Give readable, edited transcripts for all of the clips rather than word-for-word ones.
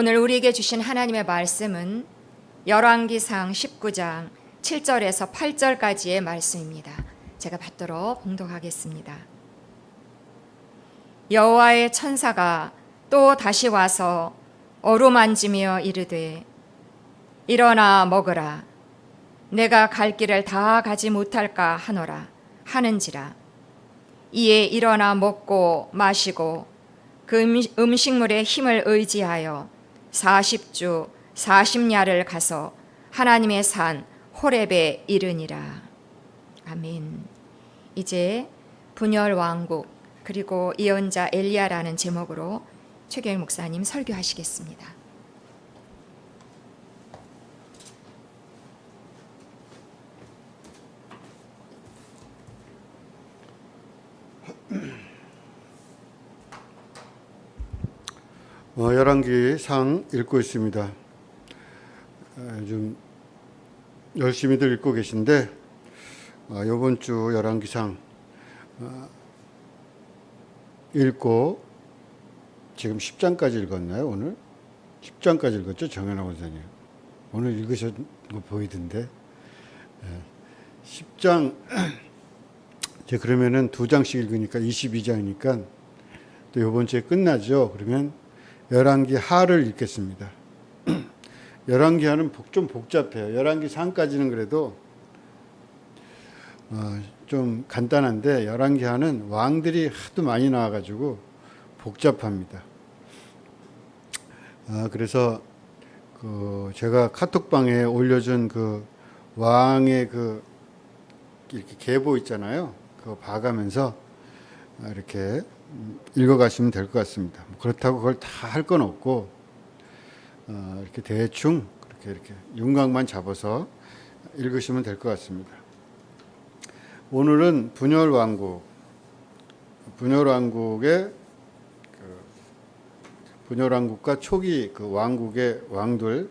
오늘 우리에게 주신 하나님의 말씀은 열왕기상 19장 7절에서 8절까지의 말씀입니다. 제가 받들어 봉독하겠습니다. 여호와의 천사가 또 다시 와서 어루만지며 이르되 일어나 먹으라. 내가 갈 길을 다 가지 못할까 하노라 하는지라. 이에 일어나 먹고 마시고 그 음식물의 힘을 의지하여 40주 40야를 가서 하나님의 산 호렙에 이르니라. 아멘. 이제 분열 왕국 그리고 예언자 엘리야라는 제목으로 최경일 목사님 설교하시겠습니다. 열왕기상 읽고 있습니다. 좀 열심히들 읽고 계신데 이번 주 열왕기상 읽고 지금 10장까지 읽었나요? 오늘 10장까지 읽었죠? 정현아 원사님 오늘 읽으신 거 보이던데 10장 이제 그러면은 2장씩 읽으니까 22장이니까 또 이번 주에 끝나죠. 그러면 열왕기 하를 읽겠습니다. 열왕기 하는 좀 복잡해요. 열왕기 상까지는 그래도 좀 간단한데 열왕기 하는 왕들이 하도 많이 나와가지고 복잡합니다. 그래서 제가 카톡방에 올려준 그 왕의 그 이렇게 계보 있잖아요. 그거 봐가면서 이렇게 읽어가시면 될 것 같습니다. 그렇다고 그걸 다 할 건 없고 이렇게 대충 이렇게 윤곽만 잡아서 읽으시면 될 것 같습니다. 오늘은 분열 왕국과 초기 그 왕국의 왕들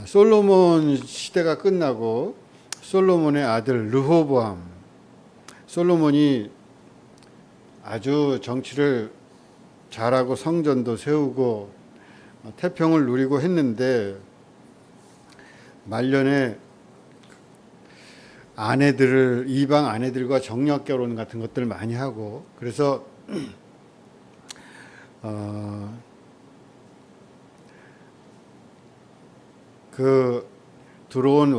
솔로몬 시대가 끝나고 솔로몬의 아들 르호보암 솔로몬이 아주 정치를 잘하고 성전도 세우고 태평을 누리고 했는데 말년에 이방 아내들과 정력 결혼 같은 것들을 많이 하고 그래서 그 들어온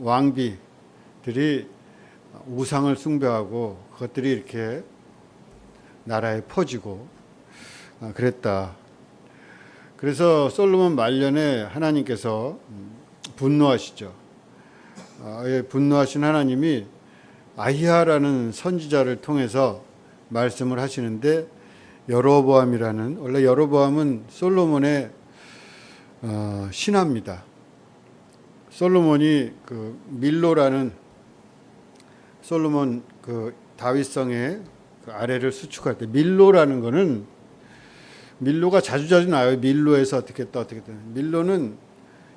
왕비들이 우상을 숭배하고 그것들이 이렇게 나라에 퍼지고 그랬다. 그래서 솔로몬 말년에 하나님께서 분노하시죠. 분노하신 하나님이 아히야라는 선지자를 통해서 말씀을 하시는데 여로보암이라는 원래 여로보암은 솔로몬의 신하입니다. 솔로몬이 그 밀로라는 솔로몬 그 다윗성의 그 아래를 수축할 때 밀로라는 거는 밀로가 자주 나와요. 밀로에서 어떻게 밀로는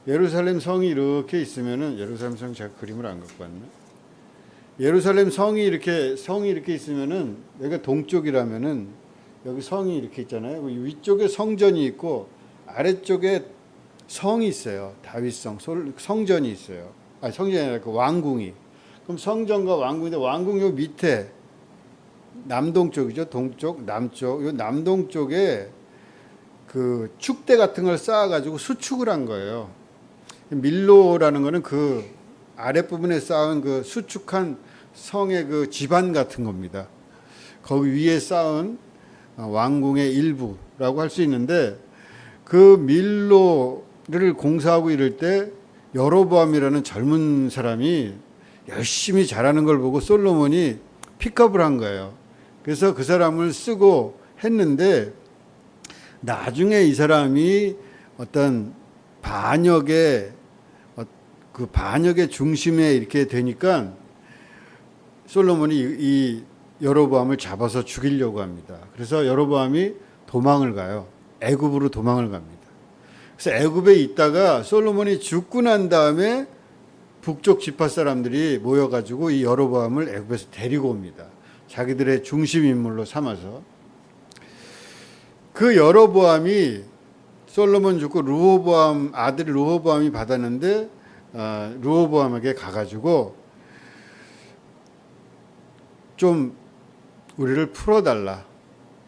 예루살렘 성이 이렇게 있으면은 예루살렘 성 제가 그림을 안 갖고 왔나? 예루살렘 성이 이렇게 있으면은 여기가 동쪽이라면은 여기 성이 이렇게 있잖아요. 위쪽에 성전이 있고 아래쪽에 성이 있어요. 다윗성 성전이 있어요. 성전이 아니라 그 왕궁이. 그럼 성전과 왕궁인데 왕궁 요 밑에 남동쪽이죠. 동쪽, 남쪽. 요 남동쪽에 그 축대 같은 걸 쌓아가지고 수축을 한 거예요. 밀로라는 거는 그 아랫부분에 쌓은 그 수축한 성의 그 지반 같은 겁니다. 거기 위에 쌓은 왕궁의 일부라고 할 수 있는데 그 밀로를 공사하고 이럴 때 여로보암이라는 젊은 사람이 열심히 잘하는 걸 보고 솔로몬이 픽업을 한 거예요. 그래서 그 사람을 쓰고 했는데 나중에 이 사람이 어떤 반역의 중심에 이렇게 되니까 솔로몬이 이 여로보암을 잡아서 죽이려고 합니다. 그래서 여로보암이 도망을 가요. 애굽으로 도망을 갑니다. 그래서 애굽에 있다가 솔로몬이 죽고 난 다음에 북쪽 지파 사람들이 모여가지고 이 여로보암을 애굽에서 데리고 옵니다. 자기들의 중심 인물로 삼아서. 그 여로보암이 솔로몬 죽고 르호보암 아들 르호보암이 받았는데 르호보암에게 가가지고 좀 우리를 풀어달라.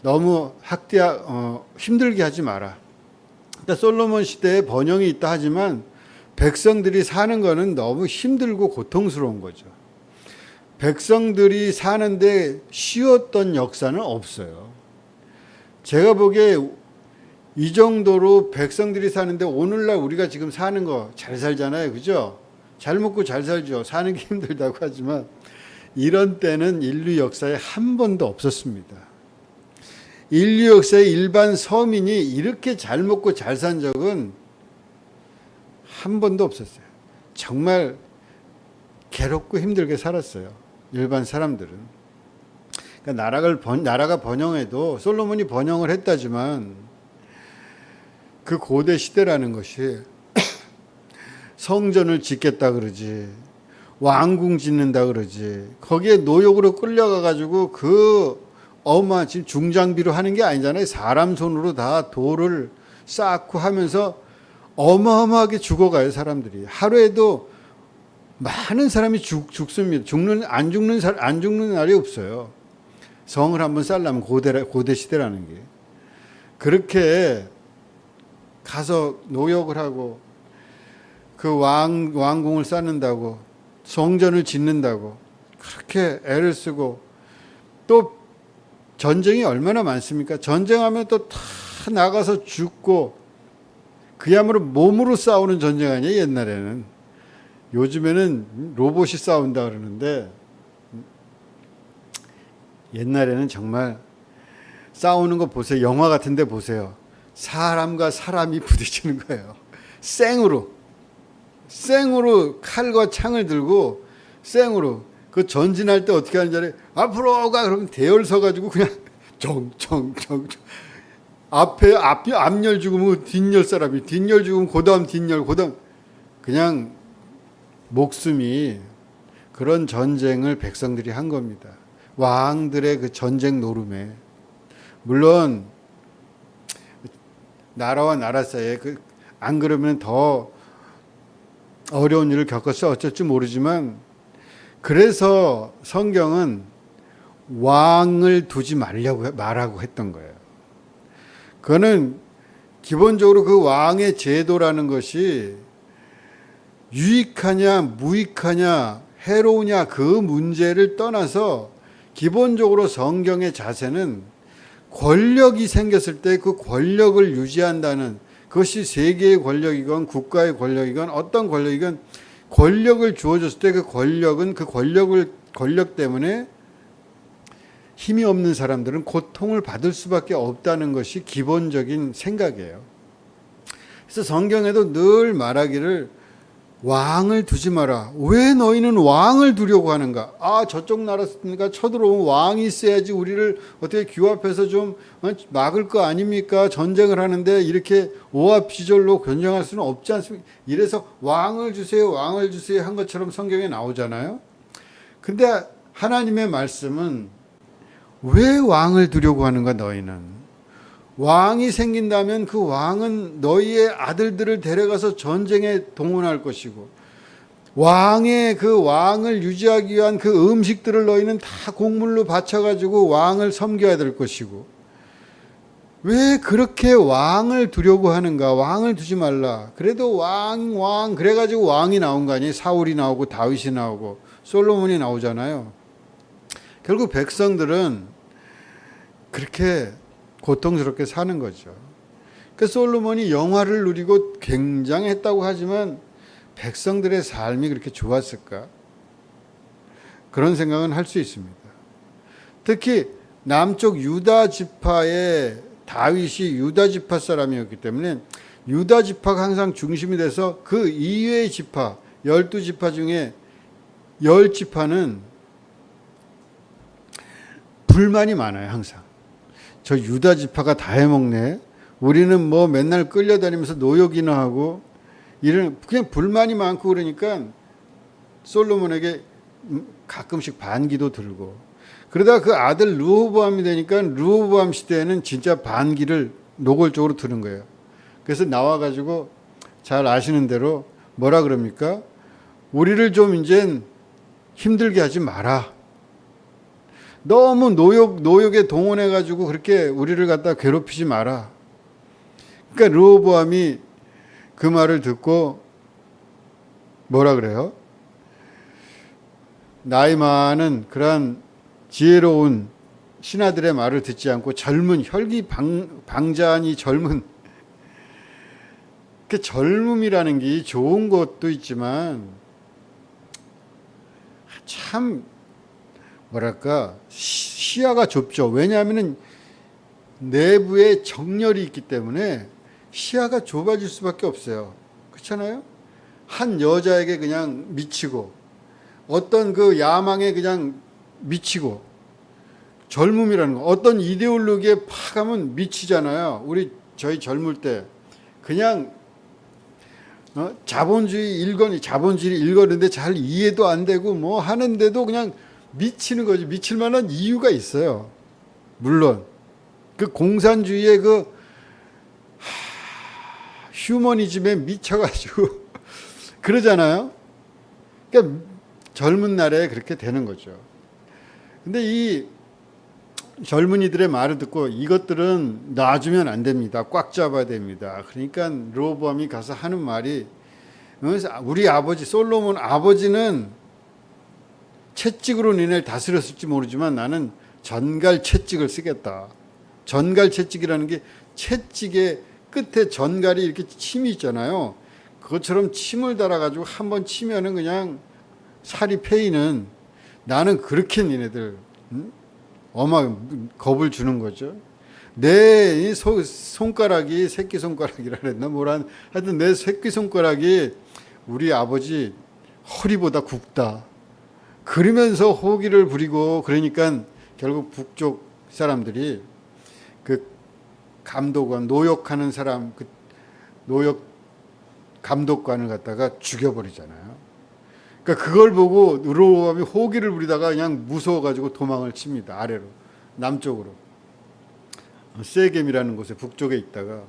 너무 힘들게 하지 마라. 그러니까 솔로몬 시대에 번영이 있다 하지만 백성들이 사는 거는 너무 힘들고 고통스러운 거죠. 백성들이 사는데 쉬웠던 역사는 없어요. 제가 보기에 이 정도로 백성들이 사는데 오늘날 우리가 지금 사는 거 잘 살잖아요. 그죠? 잘 먹고 잘 살죠. 사는 게 힘들다고 하지만 이런 때는 인류 역사에 한 번도 없었습니다. 인류 역사에 일반 서민이 이렇게 잘 먹고 잘 산 적은 한 번도 없었어요. 정말 괴롭고 힘들게 살았어요. 일반 사람들은. 그러니까 나라가 번영해도 솔로몬이 번영을 했다지만 그 고대 시대라는 것이 성전을 짓겠다 그러지, 왕궁 짓는다 그러지, 거기에 노역으로 끌려가 가지고 그 지금 중장비로 하는 게 아니잖아요. 사람 손으로 다 돌을 쌓고 하면서 어마어마하게 죽어가요. 사람들이 하루에도 많은 사람이 죽습니다. 안 죽는 날이 없어요. 성을 한번 쌓으려면 고대 시대라는 게 그렇게 가서 노역을 하고 그 왕궁을 쌓는다고 성전을 짓는다고 그렇게 애를 쓰고 또 전쟁이 얼마나 많습니까? 전쟁하면 또 다 나가서 죽고 그야말로 몸으로 싸우는 전쟁 아니에요. 옛날에는. 요즘에는 로봇이 싸운다 그러는데 옛날에는 정말 싸우는 거 보세요. 영화 같은 데 보세요. 사람과 사람이 부딪히는 거예요. 생으로 칼과 창을 들고 생으로 그 전진할 때 어떻게 하는지 알아요? 앞으로 가 그러면 대열 서가지고 그냥 정정정 앞열 죽으면 뒷열 사람이 뒷열 죽으면 그다음 뒷열 그다음 그냥 목숨이 그런 전쟁을 백성들이 한 겁니다. 왕들의 그 전쟁 노름에 물론 나라와 나라 사이에 안 그러면 더 어려운 일을 겪었어 어쩔지 모르지만 그래서 성경은 왕을 두지 말라고 했던 거예요. 그거는 기본적으로 그 왕의 제도라는 것이 유익하냐 무익하냐 해로우냐 그 문제를 떠나서 기본적으로 성경의 자세는 권력이 생겼을 때 그 권력을 유지한다는 그것이 세계의 권력이건 국가의 권력이건 어떤 권력이건 권력을 주어졌을 때 그 권력은 권력 때문에 힘이 없는 사람들은 고통을 받을 수밖에 없다는 것이 기본적인 생각이에요. 그래서 성경에도 늘 말하기를 왕을 두지 마라. 왜 너희는 왕을 두려고 하는가? 저쪽 나라가 쳐들어오면 왕이 있어야지 우리를 어떻게 규합해서 좀 막을 거 아닙니까? 전쟁을 하는데 이렇게 오합지졸로 변경할 수는 없지 않습니까? 이래서 왕을 주세요 한 것처럼 성경에 나오잖아요. 근데 하나님의 말씀은 왜 왕을 두려고 하는가 너희는? 왕이 생긴다면 그 왕은 너희의 아들들을 데려가서 전쟁에 동원할 것이고 왕의 그 왕을 유지하기 위한 그 음식들을 너희는 다 곡물로 바쳐가지고 왕을 섬겨야 될 것이고 왜 그렇게 왕을 두려고 하는가? 왕을 두지 말라. 그래도 왕 그래가지고 왕이 나온 거 아니에요? 사울이 나오고 다윗이 나오고 솔로몬이 나오잖아요. 결국 백성들은 그렇게 고통스럽게 사는 거죠. 그 솔로몬이 영화를 누리고 굉장했다고 하지만 백성들의 삶이 그렇게 좋았을까? 그런 생각은 할 수 있습니다. 특히 남쪽 유다 지파의 다윗이 유다 지파 사람이었기 때문에 유다 지파가 항상 중심이 돼서 그 이외의 지파 12지파 중에 10지파는 불만이 많아요. 항상. 저 유다 지파가 다 해먹네. 우리는 뭐 맨날 끌려다니면서 노역이나 하고 이런 그냥 불만이 많고 그러니까 솔로몬에게 가끔씩 반기도 들고 그러다가 그 아들 르호보암이 되니까 르호보암 시대에는 진짜 반기를 노골적으로 드는 거예요. 그래서 나와가지고 잘 아시는 대로 뭐라 그럽니까? 우리를 좀 이젠 힘들게 하지 마라. 너무 노역에 동원해가지고 그렇게 우리를 갖다 괴롭히지 마라. 그러니까 르호보암이 그 말을 듣고 뭐라 그래요? 나이 많은 그러한 지혜로운 신하들의 말을 듣지 않고 젊은 방자한 젊은 그 젊음이라는 게 좋은 것도 있지만 참 뭐랄까 시야가 좁죠. 왜냐하면 내부에 정열이 있기 때문에 시야가 좁아질 수밖에 없어요. 그렇잖아요? 한 여자에게 그냥 미치고 어떤 그 야망에 그냥 미치고 젊음이라는 거 어떤 이데올로기에 파가면 미치잖아요. 저희 젊을 때 그냥 자본주의 읽었는데 잘 이해도 안 되고 뭐 하는데도 그냥 미치는 거지. 미칠 만한 이유가 있어요. 물론 그 공산주의의 그 휴머니즘에 미쳐가지고 그러잖아요. 그러니까 젊은 날에 그렇게 되는 거죠. 근데 이 젊은이들의 말을 듣고 이것들은 놔주면 안 됩니다. 꽉 잡아야 됩니다. 그러니까 르호보암이 가서 하는 말이 우리 아버지 솔로몬 아버지는 채찍으로 니네를 다스렸을지 모르지만 나는 전갈 채찍을 쓰겠다. 전갈 채찍이라는 게 채찍의 끝에 전갈이 이렇게 침이 있잖아요. 그것처럼 침을 달아가지고 한번 치면은 그냥 살이 패이는 나는 그렇게 니네들 겁을 주는 거죠. 내 손가락이 새끼손가락이라 그랬나 하여튼 내 새끼손가락이 우리 아버지 허리보다 굵다. 그러면서 호기를 부리고 그러니까 결국 북쪽 사람들이 그 감독관 노역하는 사람 그 노역 감독관을 갖다가 죽여버리잖아요. 그러니까 그걸 보고 르호보암이 호기를 부리다가 그냥 무서워가지고 도망을 칩니다. 아래로 남쪽으로 세겜이라는 곳에 북쪽에 있다가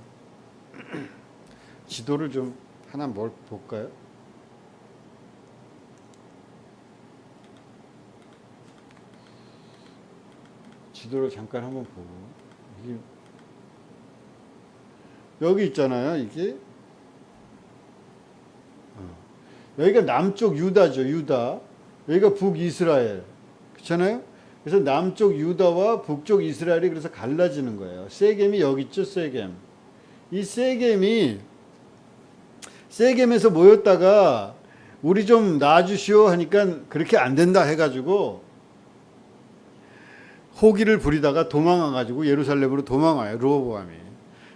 지도를 좀 하나 볼까요? 지도를 잠깐 한번 보고 여기 있잖아요. 이게 여기가 남쪽 유다죠. 유다. 여기가 북이스라엘. 그렇잖아요. 그래서 남쪽 유다와 북쪽 이스라엘이 그래서 갈라지는 거예요. 세겜이 여기 있죠. 세겜. 이 세겜에서 모였다가 우리 좀 놔주시오 하니까 그렇게 안 된다 해가지고 호기를 부리다가 도망와가지고 예루살렘으로 도망와요. 르호보암이.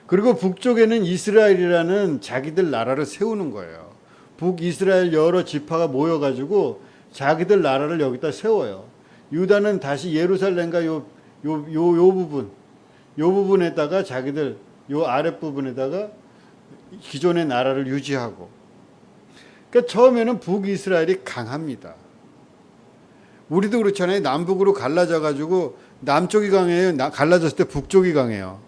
그리고 북쪽에는 이스라엘이라는 자기들 나라를 세우는 거예요. 북이스라엘 여러 지파가 모여가지고 자기들 나라를 여기다 세워요. 유다는 다시 예루살렘과 요 부분에다가 자기들 요 아랫부분에다가 기존의 나라를 유지하고. 그러니까 처음에는 북이스라엘이 강합니다. 우리도 그렇잖아요. 남북으로 갈라져가지고 남쪽이 강해요. 갈라졌을 때 북쪽이 강해요.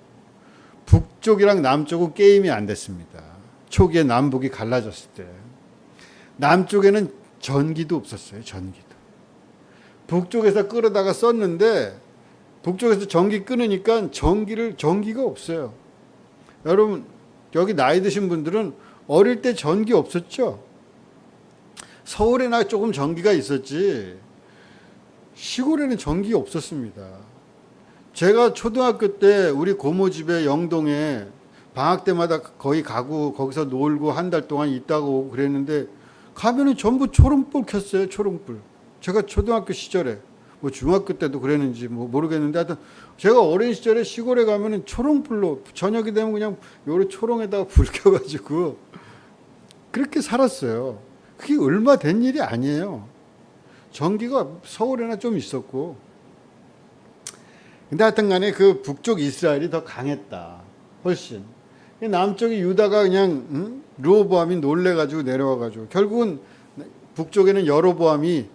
북쪽이랑 남쪽은 게임이 안 됐습니다. 초기에 남북이 갈라졌을 때. 남쪽에는 전기도 없었어요. 전기도. 북쪽에서 끌어다가 썼는데 북쪽에서 전기 끊으니까 전기가 없어요. 여러분 여기 나이 드신 분들은 어릴 때 전기 없었죠? 서울에나 조금 전기가 있었지 시골에는 전기가 없었습니다. 제가 초등학교 때 우리 고모 집에 영동에 방학 때마다 거의 가고 거기서 놀고 한 달 동안 있다가 오고 그랬는데 가면은 전부 초롱불 켰어요. 초롱불. 제가 초등학교 시절에 뭐 중학교 때도 그랬는지 뭐 모르겠는데 하여튼 제가 어린 시절에 시골에 가면은 초롱불로 저녁이 되면 그냥 요런 초롱에다가 불 켜가지고 그렇게 살았어요. 그게 얼마 된 일이 아니에요. 전기가 서울에나 좀 있었고. 근데 하여튼 간에 그 북쪽 이스라엘이 더 강했다. 훨씬. 남쪽이 유다가 그냥 르호보암이 놀래가지고 내려와가지고 결국은 북쪽에는 여로보암이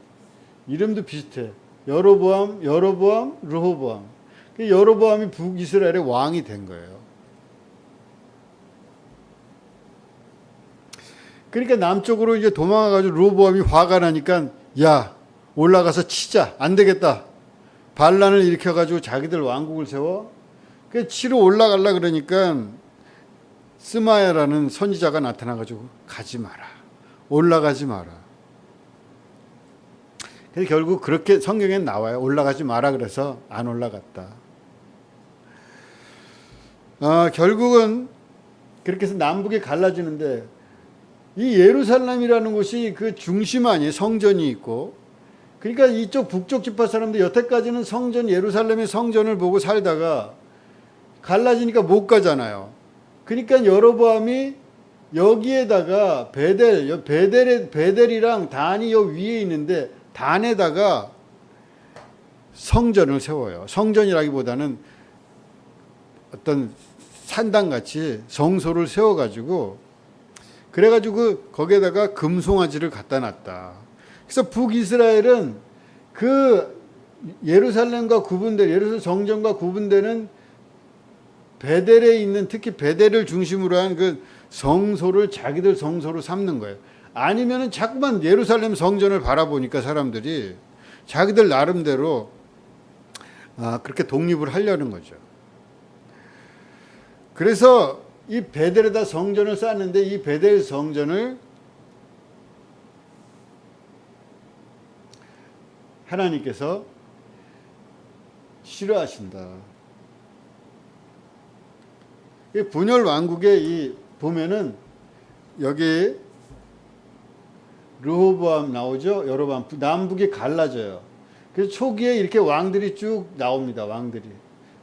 이름도 비슷해. 여로보암, 르호보암. 여로보암이 북이스라엘의 왕이 된 거예요. 그러니까 남쪽으로 이제 도망가가지고 르호보암이 화가 나니까 야 올라가서 치자 안 되겠다. 반란을 일으켜가지고 자기들 왕국을 세워. 그 치러 올라가려 그러니까 스마야라는 선지자가 나타나가지고 가지 마라. 올라가지 마라. 그래서 결국 그렇게 성경에 나와요. 올라가지 마라 그래서 안 올라갔다. 결국은 그렇게 해서 남북이 갈라지는데 이 예루살렘이라는 곳이 그 중심 아니에요. 성전이 있고. 그러니까 이쪽 북쪽 지파 사람들 여태까지는 성전 예루살렘의 성전을 보고 살다가 갈라지니까 못 가잖아요. 그러니까 여로보암이 여기에다가 베델이랑 단이 요 위에 있는데 단에다가 성전을 세워요. 성전이라기보다는 어떤 산당같이 성소를 세워가지고 그래가지고 거기에다가 금송아지를 갖다 놨다. 그래서 북이스라엘은 그 예루살렘과 예루살렘 성전과 구분되는 베델에 있는 특히 베델을 중심으로 한 그 성소를 자기들 성소로 삼는 거예요. 아니면은 자꾸만 예루살렘 성전을 바라보니까 사람들이 자기들 나름대로 그렇게 독립을 하려는 거죠. 그래서 이 베델에다 성전을 쌓는데 이 베델 성전을 하나님께서 싫어하신다. 이 분열 왕국에 이 보면은 여기 르호보암 나오죠. 여로보암 남북이 갈라져요. 그래서 초기에 이렇게 왕들이 쭉 나옵니다. 왕들이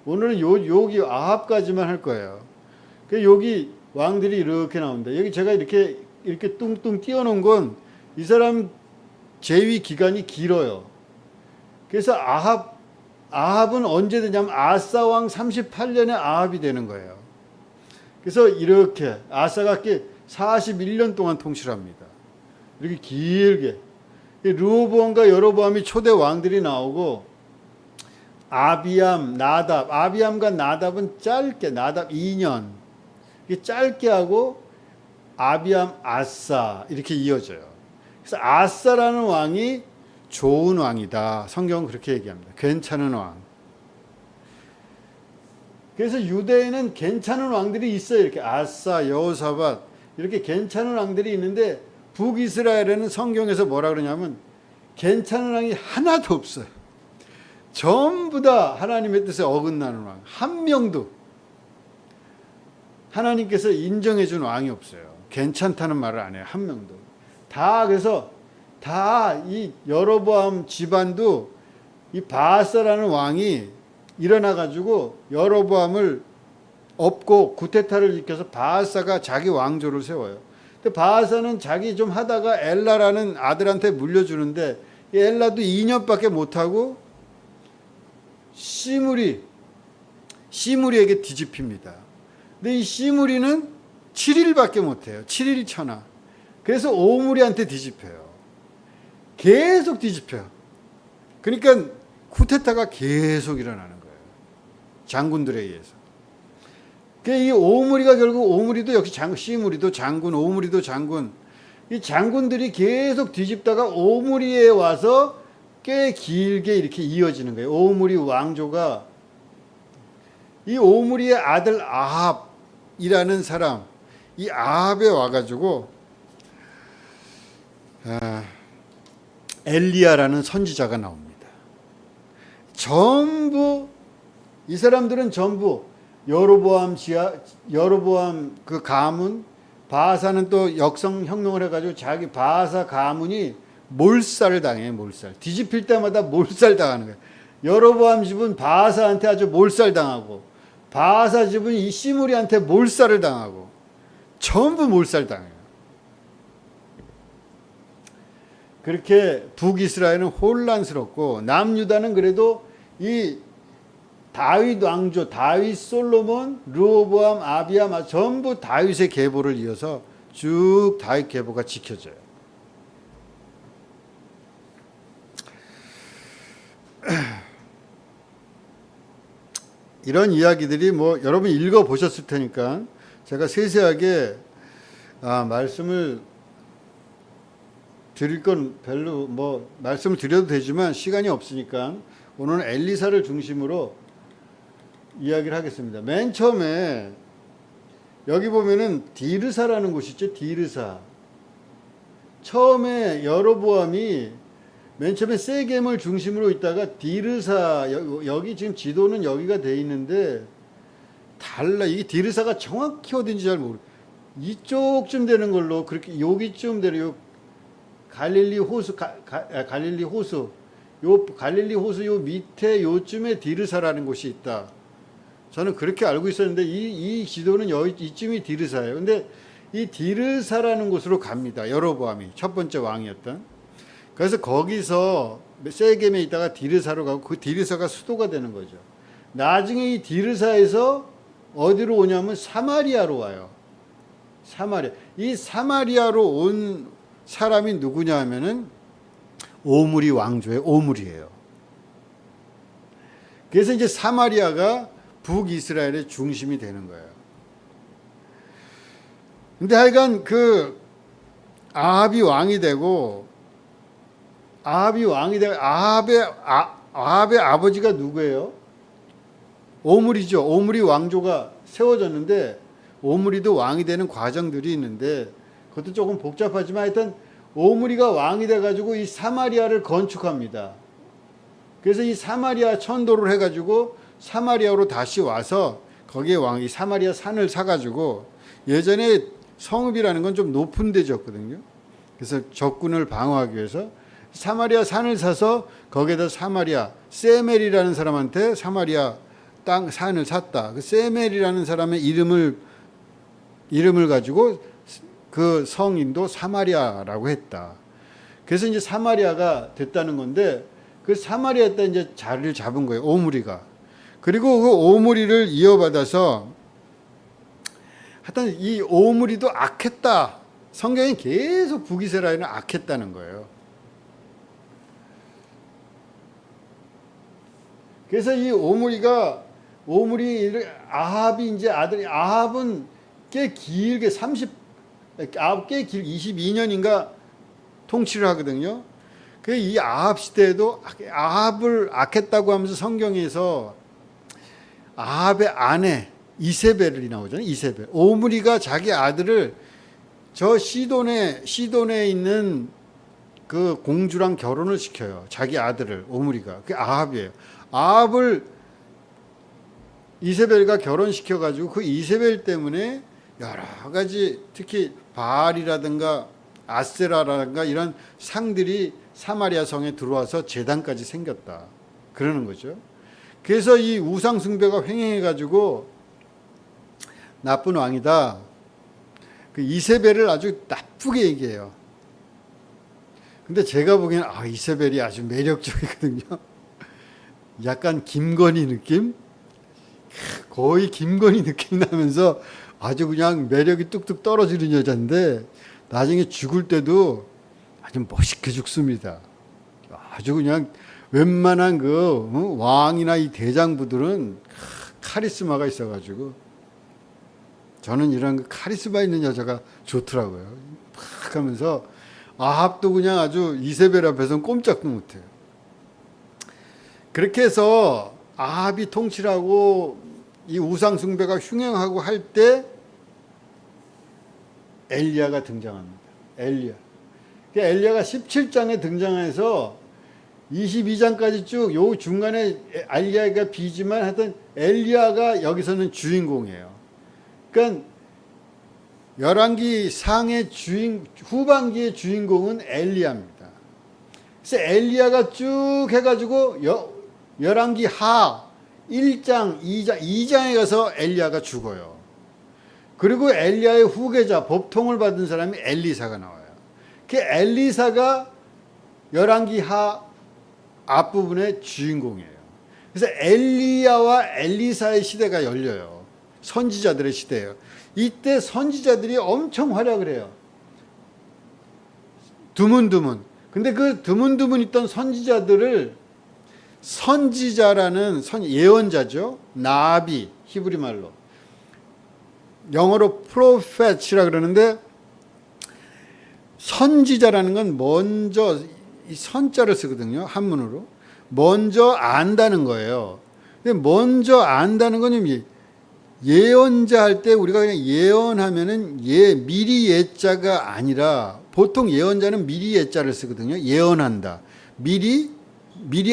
오늘은 여기 아합까지만 할 거예요. 그 여기 왕들이 이렇게 나온다. 여기 제가 이렇게 뚱뚱 띄워놓은 건 이 사람 재위 기간이 길어요. 그래서 아합은 언제 되냐면 아사 왕 38년에 아합이 되는 거예요. 그래서 이렇게 아사가 41년 동안 통치를 합니다. 이렇게 길게 르호보암과 여로보암이 초대 왕들이 나오고 아비암, 나답, 아비암과 나답은 짧게 나답 2년 짧게 하고 아비암, 아사 이렇게 이어져요. 그래서 아사라는 왕이 좋은 왕이다. 성경은 그렇게 얘기합니다. 괜찮은 왕. 그래서 유대에는 괜찮은 왕들이 있어요. 이렇게 아사, 여호사밧 이렇게 괜찮은 왕들이 있는데 북이스라엘에는 성경에서 뭐라 그러냐면 괜찮은 왕이 하나도 없어요. 전부 다 하나님의 뜻에 어긋나는 왕. 한 명도 하나님께서 인정해 준 왕이 없어요. 괜찮다는 말을 안 해요. 한 명도. 그래서 다 이 여로보암 집안도 이 바아사라는 왕이 일어나 가지고 여로보암을 엎고 구테타를 일으켜서 바아사가 자기 왕조를 세워요. 근데 바아사는 자기 좀 하다가 엘라라는 아들한테 물려주는데 이 엘라도 2년밖에 못 하고 시므리에게 뒤집힙니다. 근데 이 시므리는 7일밖에 못 해요. 7일 천하. 그래서 오므리한테 뒤집혀요. 계속 뒤집혀요. 그러니까 쿠데타가 계속 일어나는 거예요. 장군들에 의해서. 이 오므리가 결국 오므리도 역시 시므리도 장군, 오므리도 장군. 이 장군들이 계속 뒤집다가 오므리에 와서 꽤 길게 이렇게 이어지는 거예요. 오므리 왕조가 이 오므리의 아들 아합이라는 사람, 이 아합에 와가지고 엘리야라는 선지자가 나옵니다. 전부 이 사람들은 전부 여로보암 그 가문, 바아사는 또 역성혁명을 해가지고 자기 바아사 가문이 몰살을 당해요. 몰살. 뒤집힐 때마다 몰살 당하는 거예요. 여로보암 집은 바아사한테 아주 몰살 당하고 바아사 집은 이 시므리한테 몰살을 당하고 전부 몰살 당해요. 그렇게 북이스라엘은 혼란스럽고 남유다는 그래도 이 다윗 왕조, 다윗 솔로몬, 르호보암, 아비야 전부 다윗의 계보를 이어서 쭉 다윗 계보가 지켜져요. 이런 이야기들이 뭐 여러분 읽어 보셨을 테니까 제가 세세하게 말씀을 드릴 건 별로 뭐 말씀을 드려도 되지만 시간이 없으니까 오늘은 엘리사를 중심으로 이야기를 하겠습니다. 맨 처음에 여기 보면은 디르사라는 곳이 있죠. 디르사. 처음에 여로보암이 맨 처음에 세겜을 중심으로 있다가 디르사, 여기 지금 지도는 여기가 돼 있는데 달라. 이게 디르사가 정확히 어딘지 잘 모르. 이쪽쯤 되는 걸로 그렇게 여기쯤 되는 요 갈릴리 호수 갈릴리 호수 요 갈릴리 호수 요 밑에 요쯤에 디르사라는 곳이 있다. 저는 그렇게 알고 있었는데 이 지도는 여기 이쯤이 디르사예요. 근데 이 디르사라는 곳으로 갑니다. 여로보암이 첫 번째 왕이었던. 그래서 거기서 세겜에 있다가 디르사로 가고 그 디르사가 수도가 되는 거죠. 나중에 이 디르사에서 어디로 오냐면 사마리아로 와요. 사마리아. 이 사마리아로 온 사람이 누구냐 하면은 오므리 왕조의 오므리예요. 그래서 이제 사마리아가 북이스라엘의 중심이 되는 거예요. 근데 하여간 그 아합이 왕이 되고 아합의 아버지가 누구예요? 오므리죠. 오므리 왕조가 세워졌는데 오므리도 왕이 되는 과정들이 있는데 그것도 조금 복잡하지만 하여튼 오므리가 왕이 돼가지고 이 사마리아를 건축합니다. 그래서 이 사마리아 천도를 해가지고 사마리아로 다시 와서 거기에 왕이 사마리아 산을 사가지고 예전에 성읍이라는 건 좀 높은 데 졌거든요. 그래서 적군을 방어하기 위해서 사마리아 산을 사서 거기에다 사마리아 세멜이라는 사람한테 사마리아 땅 산을 샀다. 그 세멜이라는 사람의 이름을 가지고 그 성인도 사마리아라고 했다. 그래서 이제 사마리아가 됐다는 건데 그 사마리아에 이제 자리를 잡은 거예요. 오므리가. 그리고 그 오므리를 이어받아서 하여튼 이 오므리도 악했다. 성경이 계속 북이스라엘은 악했다는 거예요. 그래서 이 아합이 이제 아들이 아합은 꽤 길게 22년인가 통치를 하거든요. 그 이 아합 시대에도 아합을 악했다고 하면서 성경에서 아합의 아내 이세벨이 나오잖아요. 이세벨. 오므리가 자기 아들을 저 시돈에 있는 그 공주랑 결혼을 시켜요. 자기 아들을 오므리가. 그게 아합이에요. 아합을 이세벨과 결혼시켜 가지고 그 이세벨 때문에 여러 가지 특히 바알이라든가 아세라라든가 이런 상들이 사마리아 성에 들어와서 제단까지 생겼다. 그러는 거죠. 그래서 이 우상 숭배가 횡행해 가지고 나쁜 왕이다. 그 이세벨을 아주 나쁘게 얘기해요. 근데 제가 보기에는 이세벨이 아주 매력적이거든요. 약간 김건희 느낌? 거의 김건희 느낌 나면서 아주 그냥 매력이 뚝뚝 떨어지는 여자인데 나중에 죽을 때도 아주 멋있게 죽습니다. 아주 그냥 웬만한 그 왕이나 이 대장부들은 카리스마가 있어가지고 저는 이런 그 카리스마 있는 여자가 좋더라고요. 팍 하면서 아합도 그냥 아주 이세벨 앞에서는 꼼짝도 못해요. 그렇게 해서 아합이 통치를 하고 이 우상 숭배가 흉행하고 할 때 엘리야가 등장합니다. 엘리야가 17장에 등장해서 22장까지 쭉 요 중간에 엘리야가 비지만 하여튼 엘리야가 여기서는 주인공이에요. 그러니까 열왕기 상의 후반기의 주인공은 엘리야입니다. 그래서 엘리야가 쭉 해가지고 열왕기 하 1장, 2장에 가서 엘리야가 죽어요. 그리고 엘리야의 후계자, 법통을 받은 사람이 엘리사가 나와요. 그 엘리사가 열왕기 하 앞부분의 주인공이에요. 그래서 엘리야와 엘리사의 시대가 열려요. 선지자들의 시대예요. 이때 선지자들이 엄청 활약을 해요. 드문드문. 근데 그 드문드문 있던 선지자들을 선지자라는 예언자죠. 나비, 히브리 말로. 영어로 prophet이라 그러는데 선지자라는 건 먼저 이 선자를 쓰거든요. 한문으로. 먼저 안다는 거예요. 근데 먼저 안다는 건 예언자 할 때 우리가 그냥 예언하면은 미리 예자가 아니라 보통 예언자는 미리 예자를 쓰거든요. 예언한다. 미리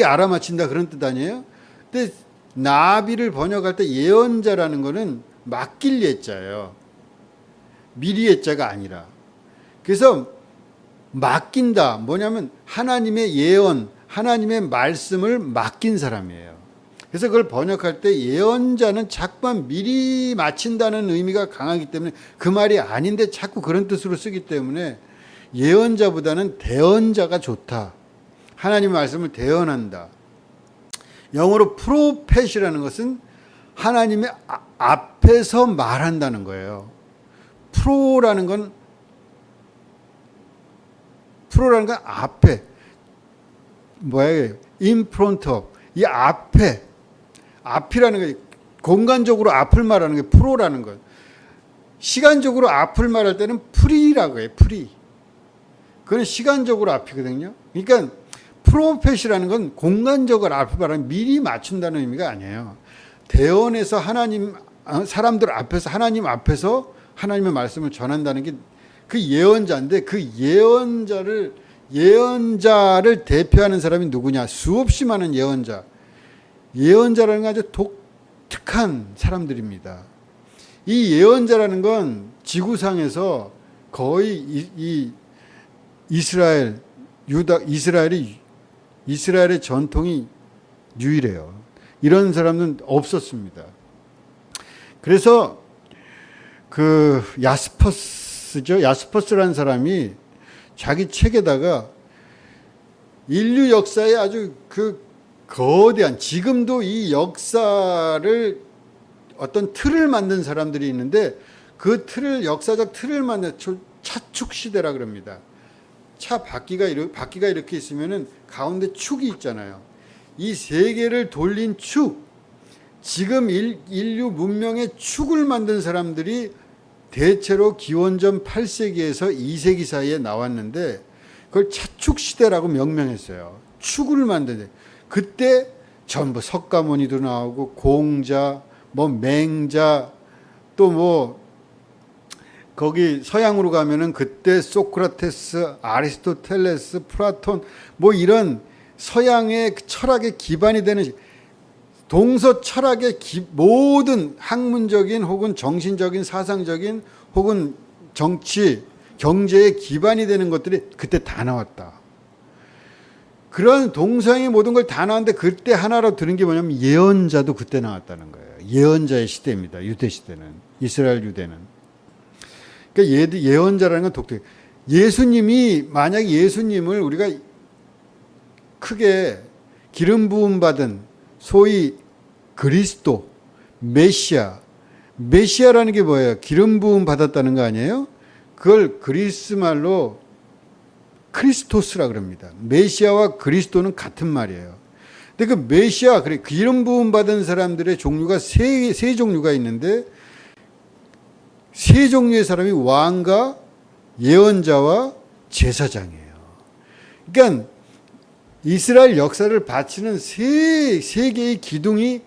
알아맞힌다 그런 뜻 아니에요? 근데 나비를 번역할 때 예언자라는 거는 맡길 예자예요. 미리 예자가 아니라. 그래서 맡긴다. 뭐냐면 하나님의 예언, 하나님의 말씀을 맡긴 사람이에요. 그래서 그걸 번역할 때 예언자는 자꾸만 미리 마친다는 의미가 강하기 때문에 그 말이 아닌데 자꾸 그런 뜻으로 쓰기 때문에 예언자보다는 대언자가 좋다. 하나님의 말씀을 대언한다. 영어로 프로펫이라는 것은 하나님의 앞에서 말한다는 거예요. 프로라는 건 앞에 in front of 이 앞이라는 게 공간적으로 앞을 말하는 게 프로라는 것. 시간적으로 앞을 말할 때는 프리라고 해요. 프리. 그건 시간적으로 앞이거든요. 그러니까 프로펫이라는 건 공간적으로 앞을 말하는 미리 맞춘다는 의미가 아니에요. 대언에서 사람들 앞에서 하나님 앞에서 하나님의 말씀을 전한다는 게 그 예언자인데 그 예언자를 대표하는 사람이 누구냐? 수없이 많은 예언자. 예언자라는 건 아주 독특한 사람들입니다. 이 예언자라는 건 지구상에서 거의 이 이스라엘의 전통이 유일해요. 이런 사람은 없었습니다. 그래서 그 야스퍼스라는 사람이 자기 책에다가 인류 역사에 아주 그 거대한 지금도 이 역사를 어떤 틀을 만든 사람들이 있는데 그 역사적 틀을 만든 차축 시대라 그럽니다. 바퀴가 이렇게 있으면은 가운데 축이 있잖아요. 이 세계를 돌린 축, 지금 인류 문명의 축을 만든 사람들이 대체로 기원전 8세기에서 2세기 사이에 나왔는데 그걸 차축 시대라고 명명했어요. 축을 만드는. 그때 전부 석가모니도 나오고 공자, 맹자, 또 거기 서양으로 가면은 그때 소크라테스, 아리스토텔레스, 플라톤 이런 서양의 철학의 기반이 되는 동서 철학의 모든 학문적인 혹은 정신적인 사상적인 혹은 정치, 경제의 기반이 되는 것들이 그때 다 나왔다. 그런 동서양의 모든 걸 다 나왔는데 그때 하나로 들은 게 뭐냐면 예언자도 그때 나왔다는 거예요. 예언자의 시대입니다. 유대 시대는. 이스라엘 유대는. 그러니까 예언자라는 건 독특해요. 만약에 예수님을 우리가 크게 기름 부음 받은 소위 그리스도, 메시아라는 게 뭐예요? 기름 부음 받았다는 거 아니에요? 그걸 그리스 말로 크리스토스라 그럽니다. 메시아와 그리스도는 같은 말이에요. 근데 그 메시아, 기름 부음 받은 사람들의 종류가 세 종류가 있는데 세 종류의 사람이 왕과 예언자와 제사장이에요. 그러니까 이스라엘 역사를 바치는 세 개의 기둥이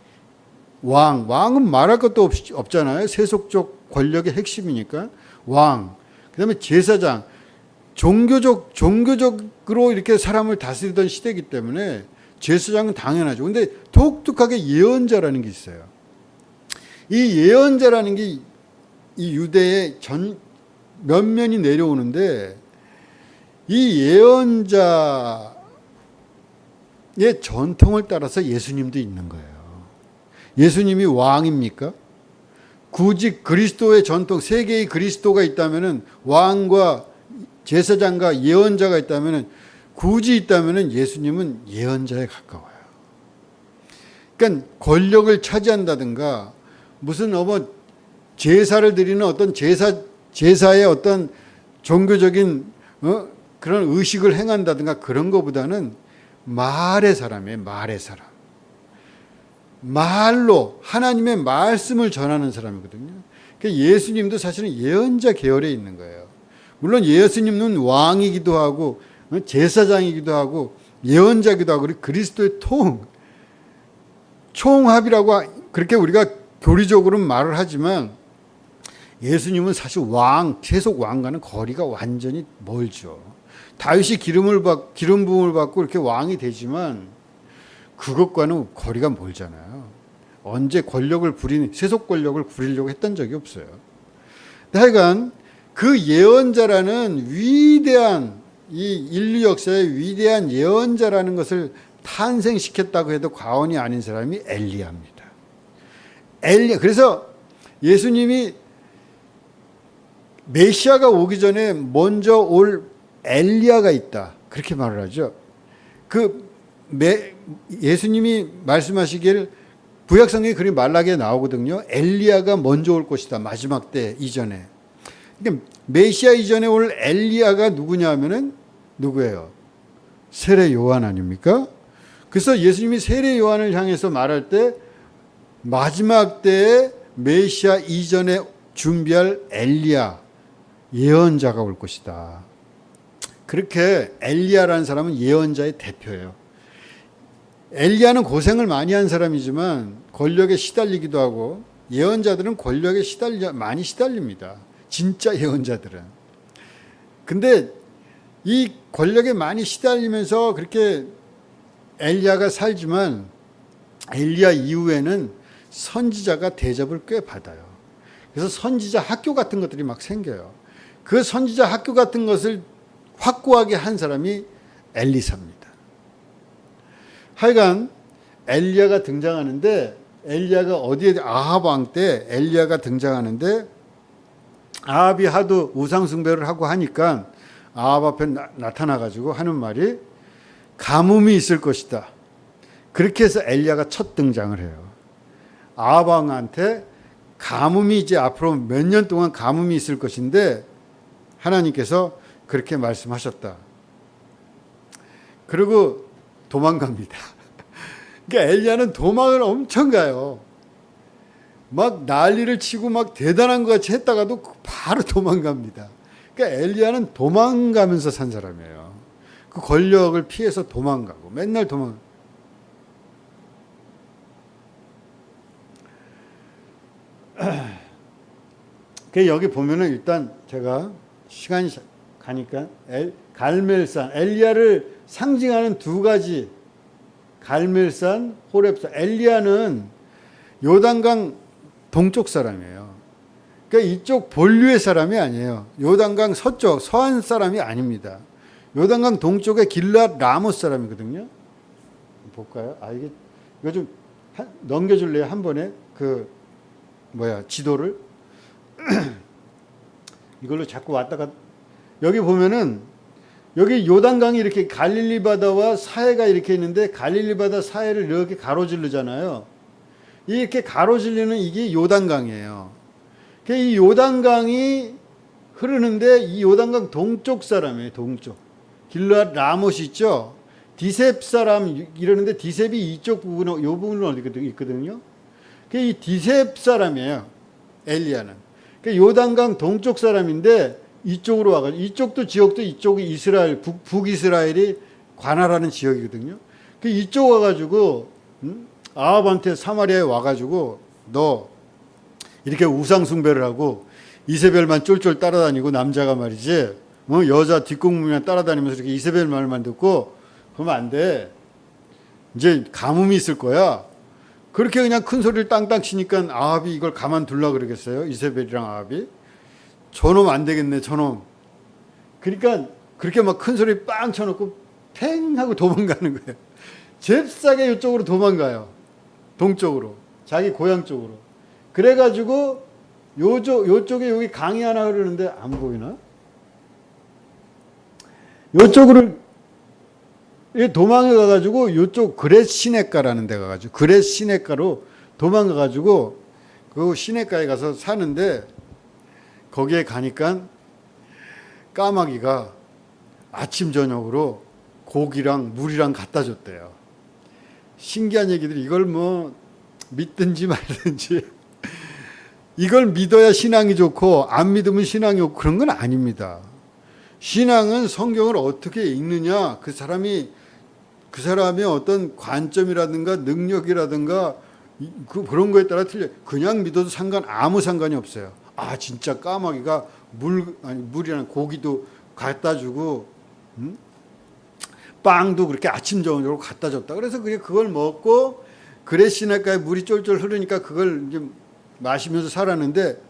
왕은 말할 것도 없잖아요. 세속적 권력의 핵심이니까 왕. 그다음에 제사장. 종교적으로 이렇게 사람을 다스리던 시대이기 때문에 제사장은 당연하죠. 근데 독특하게 예언자라는 게 있어요. 이 예언자라는 게 이 유대의 면면이 내려오는데 이 예언자의 전통을 따라서 예수님도 있는 거예요. 예수님이 왕입니까? 굳이 그리스도의 전통, 세계의 그리스도가 있다면은 왕과 제사장과 예언자가 있다면은 굳이 있다면은 예수님은 예언자에 가까워요. 그러니까 권력을 차지한다든가 무슨 제사를 드리는 어떤 제사의 어떤 종교적인 그런 의식을 행한다든가 그런 것보다는 말의 사람이에요. 말의 사람. 말로 하나님의 말씀을 전하는 사람이거든요. 그러니까 예수님도 사실은 예언자 계열에 있는 거예요. 물론 예수님은 왕이기도 하고 제사장이기도 하고 예언자기도 하고 그리스도의 총합이라고 그렇게 우리가 교리적으로는 말을 하지만 예수님은 사실 세속 왕과는 거리가 완전히 멀죠. 다윗이 기름 부음을 받고 이렇게 왕이 되지만 그것과는 거리가 멀잖아요. 언제 세속 권력을 부리려고 했던 적이 없어요. 하여간 그 예언자라는 위대한 이 인류 역사의 위대한 예언자라는 것을 탄생시켰다고 해도 과언이 아닌 사람이 엘리야입니다. 그래서 예수님이 메시아가 오기 전에 먼저 올 엘리야가 있다. 그렇게 말을 하죠. 예수님이 말씀하시기를 구약성경에 그리 말라기에 나오거든요. 엘리야가 먼저 올 것이다. 마지막 때 이전에. 그러니까 메시아 이전에 올 엘리야가 누구냐 하면은 누구예요? 세례 요한 아닙니까? 그래서 예수님이 세례 요한을 향해서 말할 때 마지막 때에 메시아 이전에 준비할 엘리야 예언자가 올 것이다. 그렇게 엘리야라는 사람은 예언자의 대표예요. 엘리야는 고생을 많이 한 사람이지만 권력에 시달리기도 하고 예언자들은 권력에 많이 시달립니다. 진짜 예언자들은. 근데 이 권력에 많이 시달리면서 그렇게 엘리야가 살지만 엘리야 이후에는 선지자가 대접을 꽤 받아요. 그래서 선지자 학교 같은 것들이 막 생겨요. 그 선지자 학교 같은 것을 확고하게 한 사람이 엘리사입니다. 하여간 엘리야가 등장하는데 엘리야가 아합 왕 때 엘리야가 등장하는데 아합이 하도 우상 숭배를 하고 하니까 아합 앞에 나타나가지고 하는 말이 가뭄이 있을 것이다. 그렇게 해서 엘리야가 첫 등장을 해요. 아합 왕한테 가뭄이 이제 앞으로 몇 년 동안 가뭄이 있을 것인데 하나님께서 그렇게 말씀하셨다. 그리고 도망갑니다. 그러니까 엘리야는 도망을 엄청 가요. 막 난리를 치고 막 대단한 것 같이 했다가도 바로 도망갑니다. 그러니까 엘리야는 도망가면서 산 사람이에요. 그 권력을 피해서 도망가고 맨날 여기 보면은 일단 제가 시간이 가니까 갈멜산 엘리야를 상징하는 두 가지 갈멜산, 호렙산. 엘리야는 요단강 동쪽 사람이에요. 그러니까 이쪽 본류의 사람이 아니에요. 요단강 서쪽 서안 사람이 아닙니다. 요단강 동쪽의 길앗 라모스 사람이거든요. 볼까요? 이거 좀 넘겨줄래요? 한 번에 지도를 이걸로 자꾸 왔다 갔다. 여기 보면은 여기 요단강이 이렇게 갈릴리 바다와 사해가 이렇게 있는데 갈릴리 바다 사해를 이렇게 가로지르잖아요. 이렇게 가로질르는 이게 요단강이에요. 이 요단강이 흐르는데 이 요단강 동쪽 사람이에요. 동쪽. 길앗 라모스 있죠. 디셉 사람 이러는데 디셉이 이쪽 부분은 요 부분은 어디 있거든요. 이 디셉 사람이에요. 엘리야는. 요단강 동쪽 사람인데 이쪽으로 와가지고 이쪽도 지역도 이쪽이 이스라엘 북이스라엘이 관할하는 지역이거든요. 이쪽 와가지고 아합한테 사마리아에 와가지고 너 이렇게 우상 숭배를 하고 이세벨만 쫄쫄 따라다니고 남자가 말이지 여자 뒷공문만 따라다니면서 이렇게 이세벨 말만 듣고 그러면 안 돼. 이제 가뭄이 있을 거야. 그렇게 그냥 큰 소리를 땅땅 치니까 아합이 이걸 가만둘라 그러겠어요? 이세벨이랑 아합이. 저놈 안 되겠네, 저놈. 그러니까 그렇게 막 큰 소리 빵 쳐놓고 팽 하고 도망가는 거예요. 잽싸게 이쪽으로 도망가요. 동쪽으로. 자기 고향 쪽으로. 그래가지고 요쪽에 여기 강이 하나 흐르는데 안 보이나? 요쪽으로 도망해 가가지고 요쪽 그렛 시내가라는 데 가가지고 그렛 시내가로 도망가 가지고 그 시내가에 가서 사는데 거기에 가니까 까마귀가 아침 저녁으로 고기랑 물이랑 갖다 줬대요. 신기한 얘기들이 이걸 믿든지 말든지 이걸 믿어야 신앙이 좋고 안 믿으면 신앙이 없고 그런 건 아닙니다. 신앙은 성경을 어떻게 읽느냐, 그 사람의 어떤 관점이라든가 능력이라든가 그런 거에 따라 틀려. 그냥 믿어도 아무 상관이 없어요. 아, 진짜 까마귀가 물이랑 고기도 갖다 주고, 빵도 그렇게 아침 저녁으로 갖다 줬다. 그래서 그걸 먹고 그레시나가에 물이 쫄쫄 흐르니까 그걸 이제 마시면서 살았는데,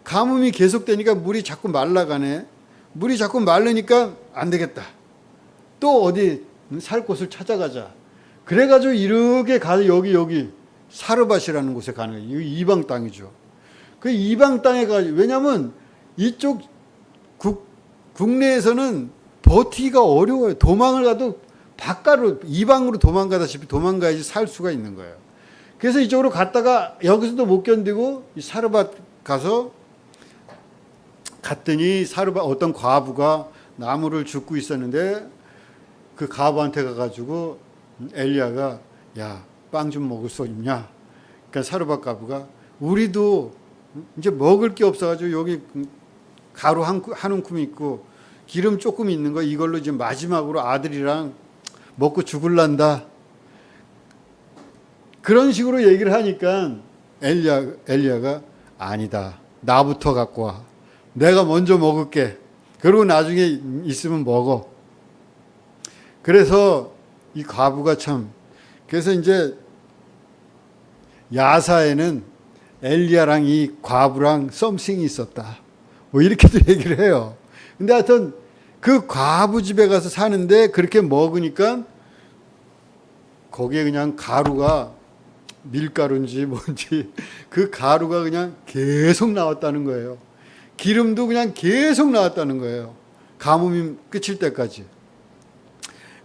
가뭄이 계속되니까 물이 자꾸 말라가네. 물이 자꾸 마르니까 안 되겠다. 또 어디 살 곳을 찾아가자. 그래가지고 이렇게 가서 여기 사르밧이라는 곳에 가는 거예요. 이방 땅이죠. 그 이방 땅에 가지. 왜냐하면 이쪽 국내에서는 버티기가 어려워요. 도망을 가도 바깥으로 이방으로 도망가다시피 도망가야지 살 수가 있는 거예요. 그래서 이쪽으로 갔다가 여기서도 못 견디고 이 사르밧 가서 갔더니 어떤 과부가 나무를 줍고 있었는데, 그 과부한테 가가지고 엘리야가 야, 빵 좀 먹을 수 있냐? 그러니까 사르밧 과부가 우리도 이제 먹을 게 없어가지고 여기 가루 한 움큼 있고 기름 조금 있는 거 이걸로 이제 마지막으로 아들이랑 먹고 죽을란다. 그런 식으로 얘기를 하니까 엘리야가 아니다. 나부터 갖고 와. 내가 먼저 먹을게. 그리고 나중에 있으면 먹어. 그래서 이 과부가 그래서 이제 야사에는 엘리야랑 이 과부랑 썸씽이 있었다. 뭐 이렇게도 얘기를 해요. 근데 하여튼 그 과부 집에 가서 사는데 그렇게 먹으니까 거기에 그냥 가루가 밀가루인지 뭔지 그 가루가 그냥 계속 나왔다는 거예요. 기름도 그냥 계속 나왔다는 거예요. 가뭄이 끝일 때까지.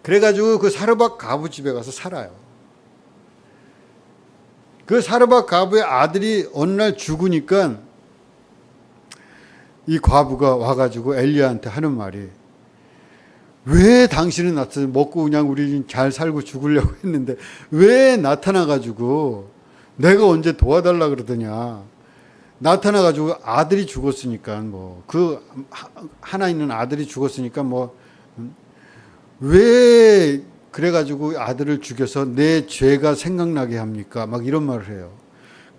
그래가지고 그 사르밧 과부 집에 가서 살아요. 그 사르밧 과부의 아들이 어느 날 죽으니까 이 과부가 와가지고 엘리야한테 하는 말이, 왜 당신은 나타나, 먹고 그냥 우리 잘 살고 죽으려고 했는데 왜 나타나가지고 내가 언제 도와달라 그러더냐. 나타나가지고 아들이 죽었으니까 하나 있는 아들이 죽었으니까 왜 그래가지고 아들을 죽여서 내 죄가 생각나게 합니까? 막 이런 말을 해요.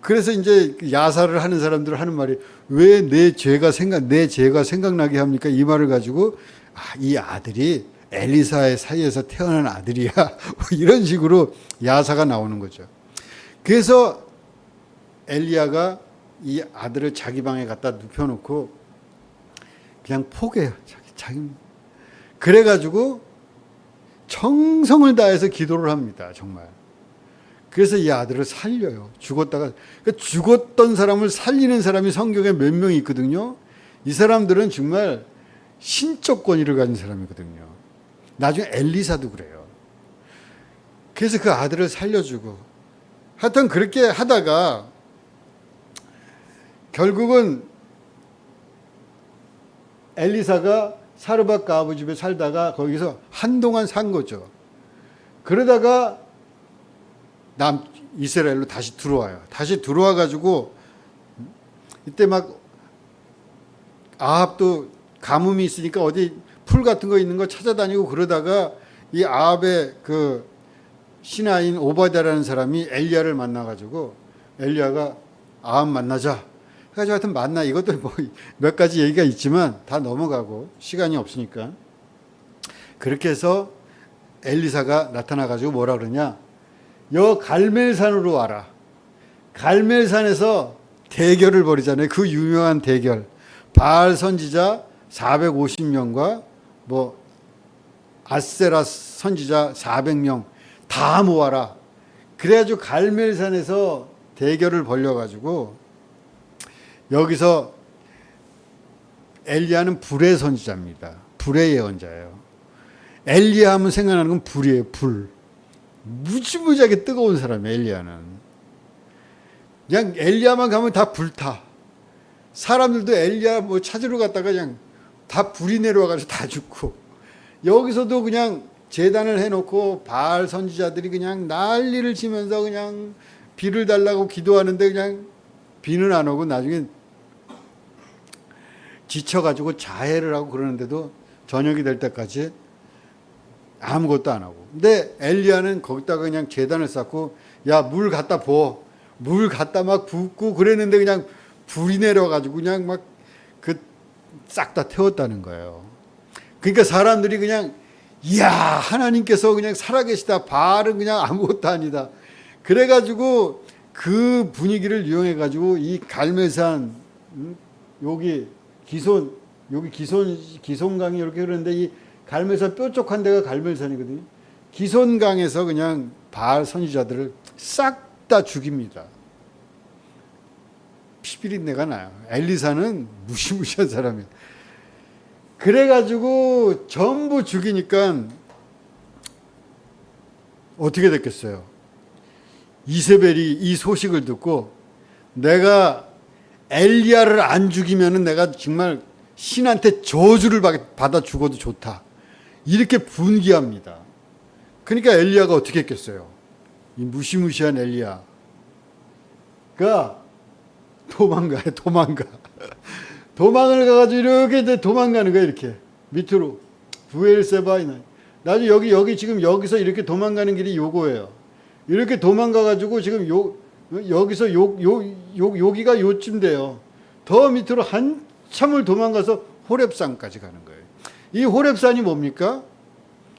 그래서 이제 야사를 하는 사람들은 하는 말이, 왜 내 죄가 생각나게 합니까? 이 말을 가지고 이 아들이 엘리사의 사이에서 태어난 아들이야. 이런 식으로 야사가 나오는 거죠. 그래서 엘리야가 이 아들을 자기 방에 갖다 눕혀놓고 그냥 포기해요. 그래가지고 정성을 다해서 기도를 합니다. 정말. 그래서 이 아들을 살려요. 그러니까 죽었던 사람을 살리는 사람이 성경에 몇 명 있거든요. 이 사람들은 정말 신적 권위를 가진 사람이거든요. 나중에 엘리사도 그래요. 그래서 그 아들을 살려주고, 하여튼 그렇게 하다가 결국은 엘리사가 사르밧 과부 집에 살다가 거기서 한동안 산 거죠. 그러다가 이스라엘로 다시 들어와요. 다시 들어와 가지고 이때 막 아합도 가뭄이 있으니까 어디 풀 같은 거 있는 거 찾아다니고 그러다가 이 아합의 그 신하인 오바댜라는 사람이 엘리야를 만나 가지고, 엘리야가 아합 만나자 해가지고 하여튼 만나. 이것도 몇 가지 얘기가 있지만 다 넘어가고 시간이 없으니까. 그렇게 해서 엘리사가 나타나 가지고 뭐라 그러냐, 여 갈멜산으로 와라. 갈멜산에서 대결을 벌이잖아요. 그 유명한 대결. 바알 선지자 450명과 아세라 선지자 400명 다 모아라. 그래가지고 갈멜산에서 대결을 벌려가지고, 여기서 엘리야는 불의 선지자입니다. 불의 예언자예요. 엘리야 하면 생각나는 건 불이에요. 불. 무지무지하게 뜨거운 사람이에요. 엘리야는. 그냥 엘리야만 가면 다 불타. 사람들도 엘리야 찾으러 갔다가 그냥 다 불이 내려와가지고 다 죽고, 여기서도 그냥 제단을 해놓고 바알 선지자들이 그냥 난리를 치면서 그냥 비를 달라고 기도하는데 그냥 비는 안 오고 나중에 지쳐가지고 자해를 하고 그러는데도 저녁이 될 때까지 아무것도 안 하고. 근데 엘리야는 거기다가 그냥 제단을 쌓고 야, 물 갖다 부어. 물 갖다 막 붓고 그랬는데 그냥 불이 내려가지고 그냥 막 그 싹 다 태웠다는 거예요. 그러니까 사람들이 그냥 이야, 하나님께서 그냥 살아계시다. 바알은 그냥 아무것도 아니다. 그래가지고 그 분위기를 이용해가지고 이 갈멜산, 여기 기손강이 이렇게 흐르는데 이 갈멜산 뾰족한 데가 갈멜산이거든요. 기손강에서 그냥 바알 선지자들을 싹 다 죽입니다. 피비린내가 나요. 엘리사는 무시무시한 사람이에요. 그래가지고 전부 죽이니까 어떻게 됐겠어요? 이세벨이 이 소식을 듣고 내가 엘리야를 안 죽이면은 내가 정말 신한테 저주를 받아 죽어도 좋다. 이렇게 분기합니다. 그러니까 엘리야가 어떻게 했겠어요? 이 무시무시한 엘리야가 도망가요. 도망을 가가지고 이렇게 도망가는 거야. 이렇게 밑으로 부엘세바이나. 나중에 여기 지금 여기서 이렇게 도망가는 길이 요거예요. 이렇게 도망가가지고 지금 여기서 여기가 요쯤 돼요. 더 밑으로 한참을 도망가서 호렙산까지 가는 거예요. 이 호렙산이 뭡니까?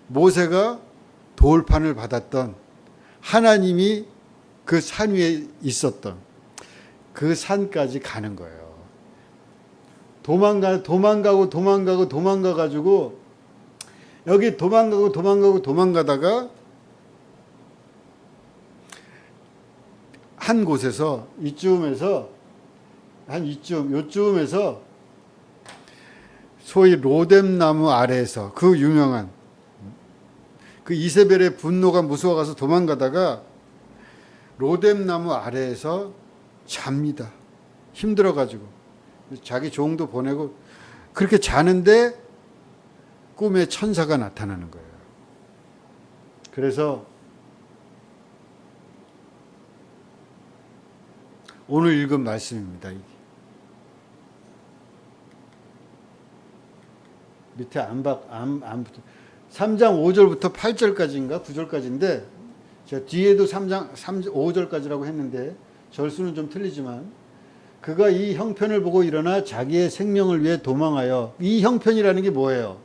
모세가 돌판을 받았던 하나님이 그 산 위에 있었던 그 산까지 가는 거예요. 도망가가지고 여기 도망가다가 한 곳에서 요쯤에서 소위 로뎀나무 아래에서 그 유명한 그 이세벨의 분노가 무서워가서 도망가다가 로뎀나무 아래에서 잡니다. 힘들어가지고 자기 종도 보내고 그렇게 자는데 꿈에 천사가 나타나는 거예요. 그래서 오늘 읽은 말씀입니다. 밑에 안 붙어. 3장 5절부터 8절까지인가 9절까지인데 제가 뒤에도 3장 5절까지라고 했는데 절수는 좀 틀리지만 그가 이 형편을 보고 일어나 자기의 생명을 위해 도망하여. 이 형편이라는 게 뭐예요?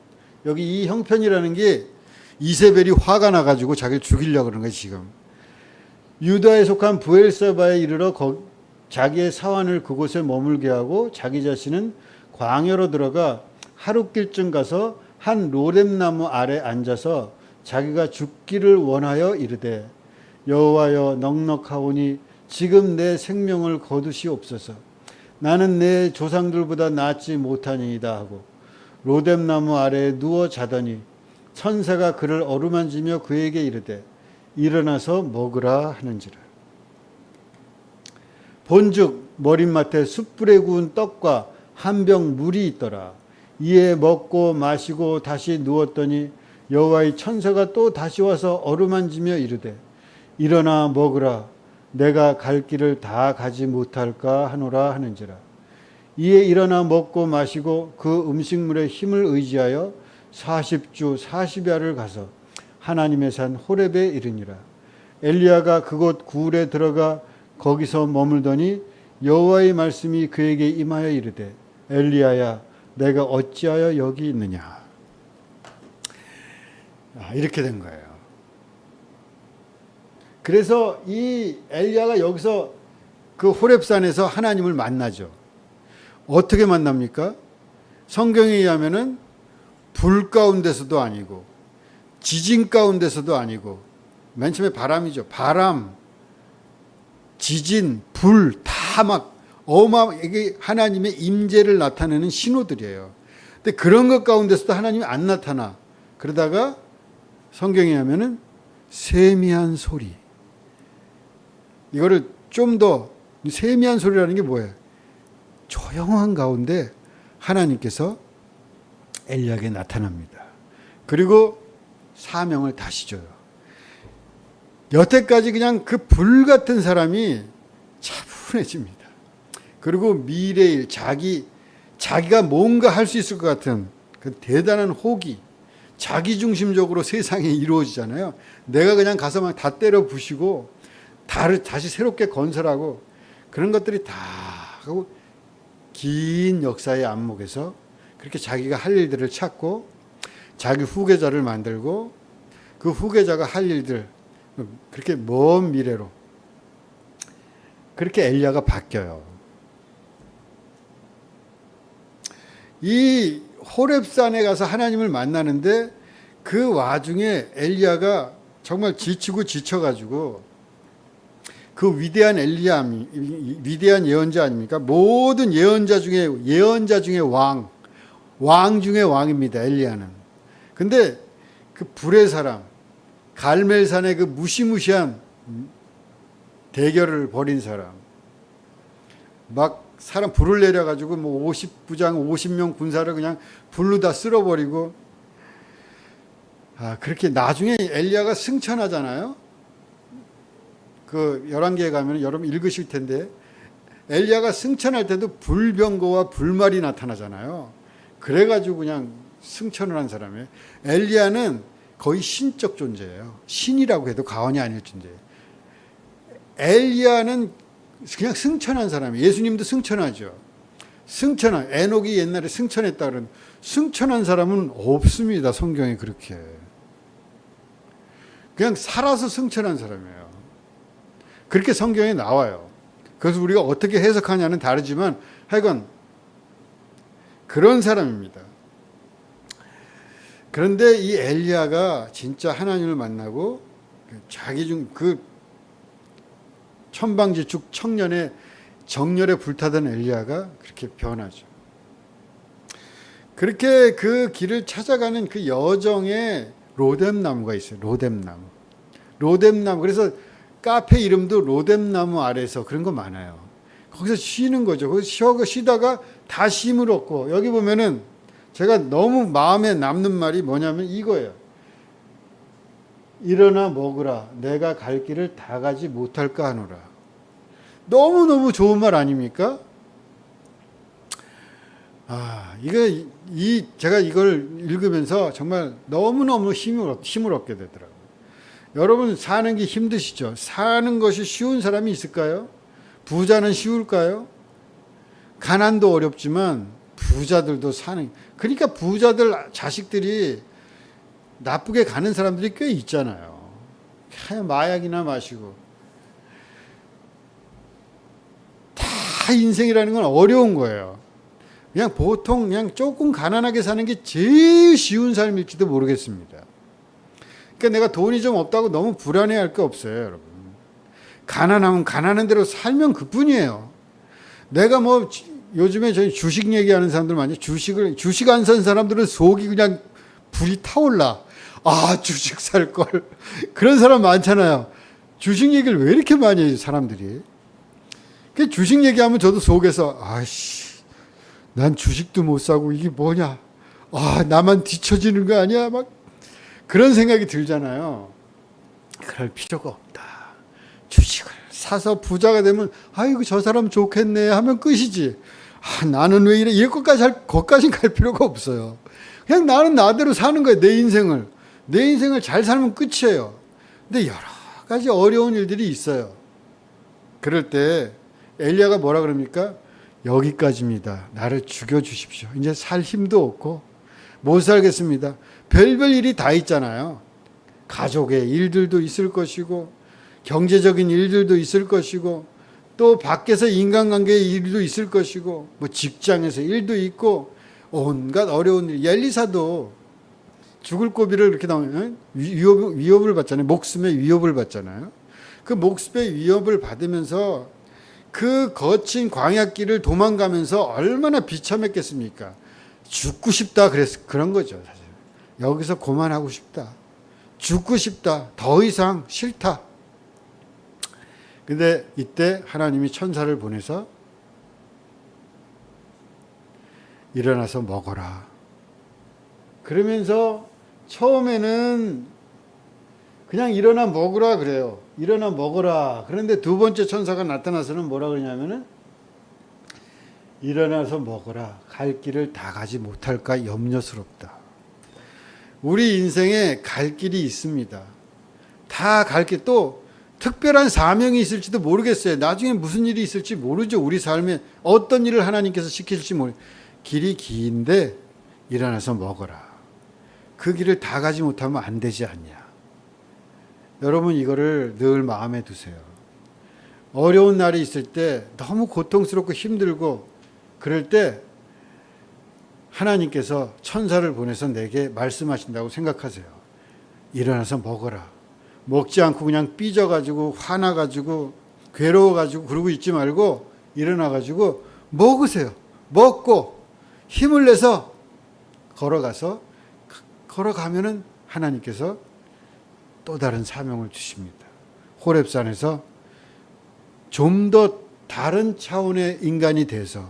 여기 이 형편이라는 게 이세벨이 화가 나가지고 자기를 죽이려고 그러는 거예요. 지금 유다에 속한 부엘세바에 이르러 자기의 사환을 그곳에 머물게 하고 자기 자신은 광야로 들어가 하룻길쯤 가서 한 로뎀나무 아래 앉아서 자기가 죽기를 원하여 이르되 여호와여 넉넉하오니 지금 내 생명을 거두시옵소서. 나는 내 조상들보다 낫지 못하니이다 하고 로뎀나무 아래에 누워 자더니 천사가 그를 어루만지며 그에게 이르되 일어나서 먹으라 하는지라. 본즉 머릿맡에 숯불에 구운 떡과 한 병 물이 있더라. 이에 먹고 마시고 다시 누웠더니 여호와의 천사가 또 다시 와서 어루만지며 이르되 일어나 먹으라. 내가 갈 길을 다 가지 못할까 하노라 하는지라. 이에 일어나 먹고 마시고 그 음식물의 힘을 의지하여 40주 40야를 가서 하나님의 산 호렙에 이르니라. 엘리야가 그곳 굴에 들어가 거기서 머물더니 여호와의 말씀이 그에게 임하여 이르되 엘리야야 내가 어찌하여 여기 있느냐. 이렇게 된 거예요. 그래서 이 엘리야가 여기서 그 호렙산에서 하나님을 만나죠. 어떻게 만납니까? 성경에 의하면은 불 가운데서도 아니고 지진 가운데서도 아니고 맨 처음에 바람이죠. 바람, 지진, 불 다 막 어마어마하게 하나님의 임재를 나타내는 신호들이에요. 근데 그런 것 가운데서도 하나님이 안 나타나. 그러다가 성경에 하면은 세미한 소리. 이거를 좀 더 세미한 소리라는 게 뭐예요? 조용한 가운데 하나님께서 엘리야에게 나타납니다. 그리고 사명을 다시 줘요. 여태까지 그냥 그 불 같은 사람이 차분해집니다. 그리고 미래일 자기가 뭔가 할 수 있을 것 같은 그 대단한 호기, 자기중심적으로 세상이 이루어지잖아요. 내가 그냥 가서 막 다 때려 부시고 다시 새롭게 건설하고 그런 것들이 다 하고 긴 역사의 안목에서 그렇게 자기가 할 일들을 찾고 자기 후계자를 만들고 그 후계자가 할 일들 그렇게 먼 미래로 그렇게 엘리야가 바뀌어요. 이 호렙산에 가서 하나님을 만나는데 그 와중에 엘리야가 정말 지치고 지쳐가지고 그 위대한 위대한 예언자 아닙니까? 모든 예언자 중에 왕 중에 왕입니다. 엘리야는. 근데 그 불의 사람, 갈멜산의 그 무시무시한 대결을 벌인 사람, 막 사람 불을 내려가지고 뭐 50부장 50명 군사를 그냥 불로 다 쓸어버리고, 그렇게 나중에 엘리야가 승천하잖아요. 그 11개에 가면 여러분 읽으실 텐데 엘리야가 승천할 때도 불병거와 불말이 나타나잖아요. 그래가지고 그냥 승천을 한 사람이에요. 엘리야는 거의 신적 존재예요. 신이라고 해도 과언이 아닐 존재예요. 엘리야는 그냥 승천한 사람이에요. 예수님도 승천하죠. 에녹이 옛날에 승천했다 그러는 승천한 사람은 없습니다. 성경에 그렇게. 그냥 살아서 승천한 사람이에요. 그렇게 성경에 나와요. 그래서 우리가 어떻게 해석하냐는 다르지만 하여간 그런 사람입니다. 그런데 이 엘리야가 진짜 하나님을 만나고 자기 중 그 천방지축 청년의 정열에 불타던 엘리야가 그렇게 변하죠. 그렇게 그 길을 찾아가는 그 여정에 로뎀나무가 있어요. 로뎀나무. 그래서 카페 이름도 로뎀나무 아래서 그런 거 많아요. 거기서 쉬는 거죠. 거기서 쉬다가 다시 힘을 얻고, 여기 보면은 제가 너무 마음에 남는 말이 뭐냐면 이거예요. 일어나 먹으라. 내가 갈 길을 다 가지 못할까 하노라. 너무너무 좋은 말 아닙니까? 제가 이걸 읽으면서 정말 너무너무 힘을 얻게 되더라고요. 여러분 사는 게 힘드시죠? 사는 것이 쉬운 사람이 있을까요? 부자는 쉬울까요? 가난도 어렵지만 부자들도 그러니까 부자들 자식들이 나쁘게 가는 사람들이 꽤 있잖아요. 그냥 마약이나 마시고. 다 인생이라는 건 어려운 거예요. 그냥 보통 그냥 조금 가난하게 사는 게 제일 쉬운 삶일지도 모르겠습니다. 그러니까 내가 돈이 좀 없다고 너무 불안해할 게 없어요, 여러분. 가난하면 가난한 대로 살면 그뿐이에요. 내가 뭐 요즘에 저희 주식 얘기하는 사람들 많이 주식 안 산 사람들은 속이 그냥 불이 타올라. 주식 살 걸. 그런 사람 많잖아요. 주식 얘기를 왜 이렇게 많이 해요, 사람들이. 그 주식 얘기하면 저도 속에서 난 주식도 못 사고 이게 뭐냐. 나만 뒤처지는 거 아니야. 막 그런 생각이 들잖아요. 그럴 필요가 없다. 주식을 사서 부자가 되면 아이고 저 사람 좋겠네 하면 끝이지. 나는 왜 이래? 이럴 것까지 갈 필요가 없어요. 그냥 나는 나대로 사는 거예요. 내 인생을 잘 살면 끝이에요. 근데 여러 가지 어려운 일들이 있어요. 그럴 때 엘리야가 뭐라 그럽니까? 여기까지입니다. 나를 죽여주십시오. 이제 살 힘도 없고 못 살겠습니다. 별별 일이 다 있잖아요. 가족의 일들도 있을 것이고 경제적인 일들도 있을 것이고 또 밖에서 인간관계의 일도 있을 것이고 뭐 직장에서 일도 있고 온갖 어려운 일. 엘리사도 죽을 고비를 이렇게 나오면 위협을 받잖아요. 목숨의 위협을 받잖아요. 그 목숨의 위협을 받으면서 그 거친 광야길을 도망가면서 얼마나 비참했겠습니까? 죽고 싶다 그런 거죠. 사실. 여기서 그만하고 싶다. 죽고 싶다. 더 이상 싫다. 근데 이때 하나님이 천사를 보내서 일어나서 먹어라. 그러면서 처음에는 그냥 일어나 먹으라 그래요. 일어나 먹어라. 그런데 두 번째 천사가 나타나서는 뭐라 그러냐면은 일어나서 먹어라. 갈 길을 다 가지 못할까 염려스럽다. 우리 인생에 갈 길이 있습니다. 다 갈 길, 또 특별한 사명이 있을지도 모르겠어요. 나중에 무슨 일이 있을지 모르죠. 우리 삶에 어떤 일을 하나님께서 시키실지 모르. 길이 긴데 일어나서 먹어라. 그 길을 다 가지 못하면 안 되지 않냐. 여러분 이거를 늘 마음에 두세요. 어려운 날이 있을 때 너무 고통스럽고 힘들고 그럴 때 하나님께서 천사를 보내서 내게 말씀하신다고 생각하세요. 일어나서 먹어라. 먹지 않고 그냥 삐져가지고 화나가지고 괴로워가지고 그러고 있지 말고 일어나가지고 먹으세요. 먹고 힘을 내서 걸어가면은 하나님께서 또 다른 사명을 주십니다. 호렙산에서 좀 더 다른 차원의 인간이 돼서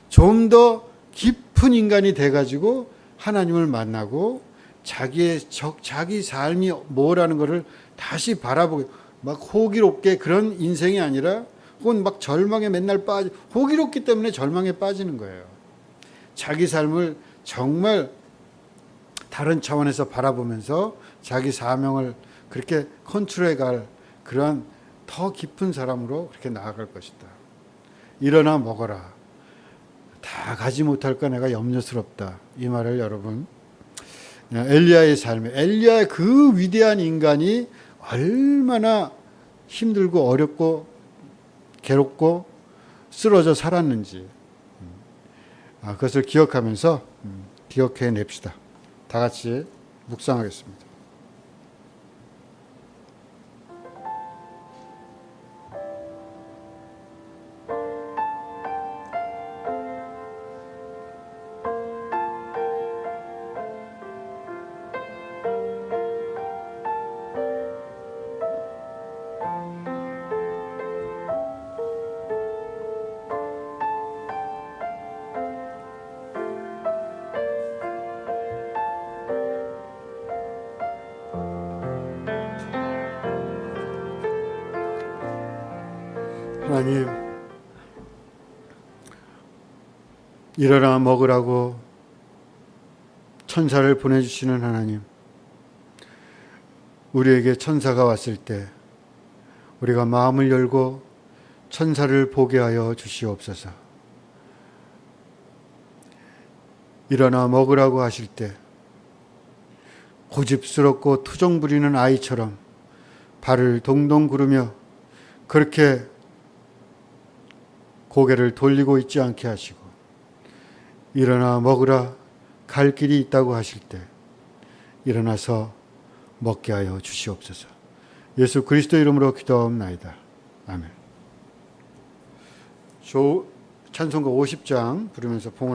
좀 더 깊은 인간이 돼가지고 하나님을 만나고 자기 삶이 뭐라는 것을 다시 바라보고 막 호기롭게 그런 인생이 아니라 혹은 막 절망에 맨날 호기롭기 때문에 절망에 빠지는 거예요. 자기 삶을 정말 다른 차원에서 바라보면서 자기 사명을 그렇게 컨트롤해 갈 그러한 더 깊은 사람으로 그렇게 나아갈 것이다. 일어나 먹어라. 다 가지 못할까 내가 염려스럽다. 이 말을 여러분 엘리야의 삶에 엘리야의 그 위대한 인간이 얼마나 힘들고 어렵고 괴롭고 쓰러져 살았는지 그것을 기억하면서 기억해 냅시다. 다 같이 묵상하겠습니다. 하나님, 일어나 먹으라고 천사를 보내주시는 하나님, 우리에게 천사가 왔을 때 우리가 마음을 열고 천사를 보게 하여 주시옵소서. 일어나 먹으라고 하실 때 고집스럽고 투정 부리는 아이처럼 발을 동동 구르며 그렇게 고개를 돌리고 있지 않게 하시고 일어나 먹으라 갈 길이 있다고 하실 때 일어나서 먹게 하여 주시옵소서. 예수 그리스도 이름으로 기도하옵나이다. 아멘. 찬송가 50장 부르면서 봉헌